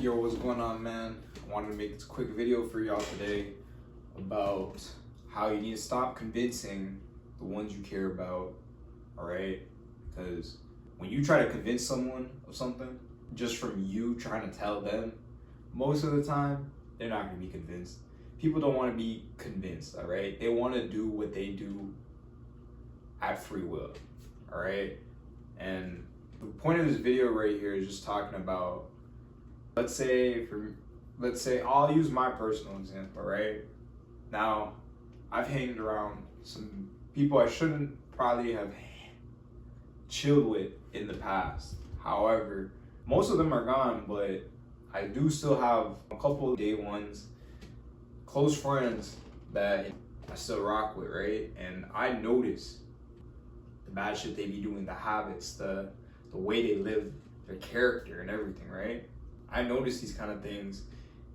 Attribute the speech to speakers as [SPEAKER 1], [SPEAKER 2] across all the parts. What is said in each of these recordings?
[SPEAKER 1] Yo, what's going on, man? I wanted to make this quick video for y'all today about how you need to stop convincing the ones you care about, all right? Because when you try to convince someone of something, just from you trying to tell them, most of the time, they're not going to be convinced. People don't want to be convinced, all right? They want to do what they do at free will, all right? And the point of this video right here is just talking about, let's say I'll use my personal example, right? Now, I've hanged around some people I shouldn't probably have chilled with in the past. However, most of them are gone, but I do still have a couple of day ones, close friends that I still rock with, right? And I notice the bad shit they be doing, the habits, the way they live, their character and everything, right? I notice these kind of things,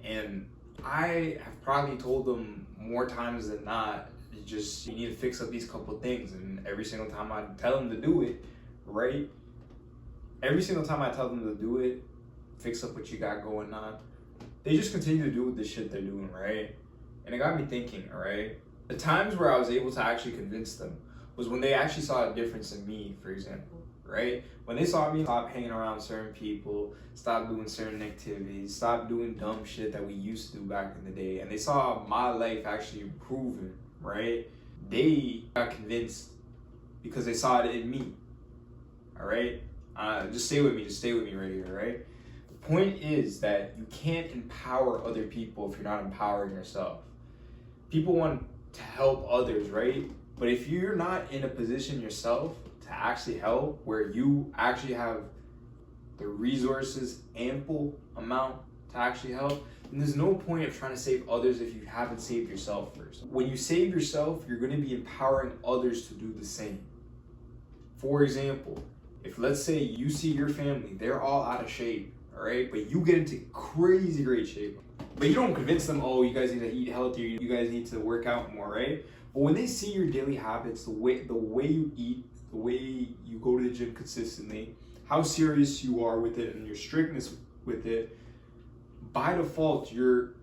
[SPEAKER 1] and I have probably told them more times than not, you need to fix up these couple things. And every single time I tell them to do it, right? Every single time I tell them to do it, fix up what you got going on, they just continue to do the shit they're doing, right? And it got me thinking, all right? The times where I was able to actually convince them was when they actually saw a difference in me, for example, right? When they saw me stop hanging around certain people, stop doing certain activities, stop doing dumb shit that we used to do back in the day, and they saw my life actually improving, right? They got convinced because they saw it in me, all right? Just stay with me right here, right? The point is that you can't empower other people if you're not empowering yourself. People want to help others, right? But if you're not in a position yourself to actually help, where you actually have the resources, ample amount to actually help, then there's no point of trying to save others if you haven't saved yourself first. When you save yourself, you're going to be empowering others to do the same. For example, if let's say you see your family, they're all out of shape, all right, but you get into crazy great shape, but you don't convince them, oh, you guys need to eat healthier, you guys need to work out more, right? But when they see your daily habits, the way you eat, the way you go to the gym consistently, how serious you are with it and your strictness with it, by default, your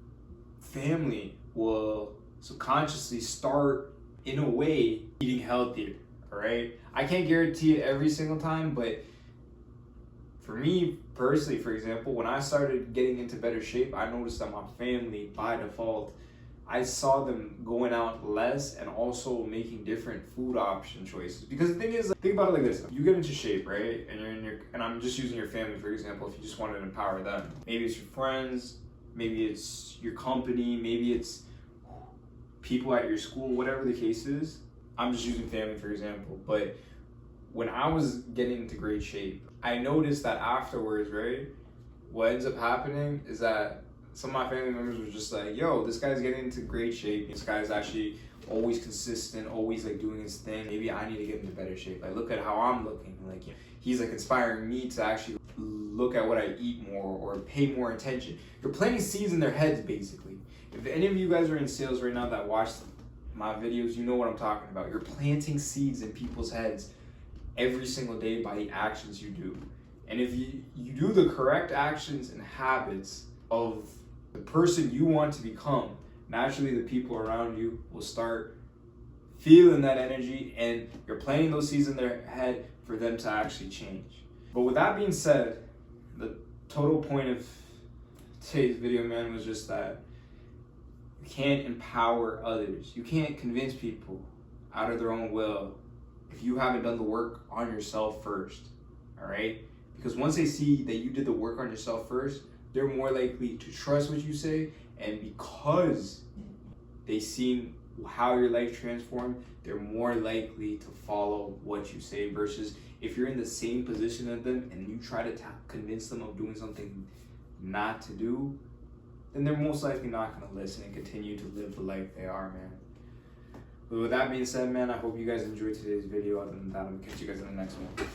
[SPEAKER 1] family will subconsciously start, in a way, eating healthier, all right? I can't guarantee it every single time, but for me personally, for example, when I started getting into better shape, I noticed that my family, by default, I saw them going out less and also making different food option choices. Because the thing is, think about it like this: you get into shape, right? And I'm just using your family for example. If you just wanted to empower them, maybe it's your friends, maybe it's your company, maybe it's people at your school, whatever the case is. I'm just using family for example. But when I was getting into great shape, I noticed that afterwards, right? What ends up happening is that some of my family members were just like, yo, this guy's getting into great shape. This guy's actually always consistent, always like doing his thing. Maybe I need to get into better shape. Like, look at how I'm looking. Like, he's like inspiring me to actually look at what I eat more or pay more attention. You're planting seeds in their heads, basically. If any of you guys are in sales right now that watch my videos, you know what I'm talking about. You're planting seeds in people's heads every single day by the actions you do. And if you do the correct actions and habits of the person you want to become, naturally the people around you will start feeling that energy, and you're planting those seeds in their head for them to actually change. But with that being said, the total point of today's video, man, was just that you can't empower others. You can't convince people out of their own will if you haven't done the work on yourself first, all right? Because once they see that you did the work on yourself first, they're more likely to trust what you say, and because they see how your life transformed, they're more likely to follow what you say. Versus if you're in the same position as them and you try to convince them of doing something not to do, then they're most likely not going to listen and continue to live the life they are, man. But with that being said, man, I hope you guys enjoyed today's video. Other than that, I'm going to catch you guys in the next one.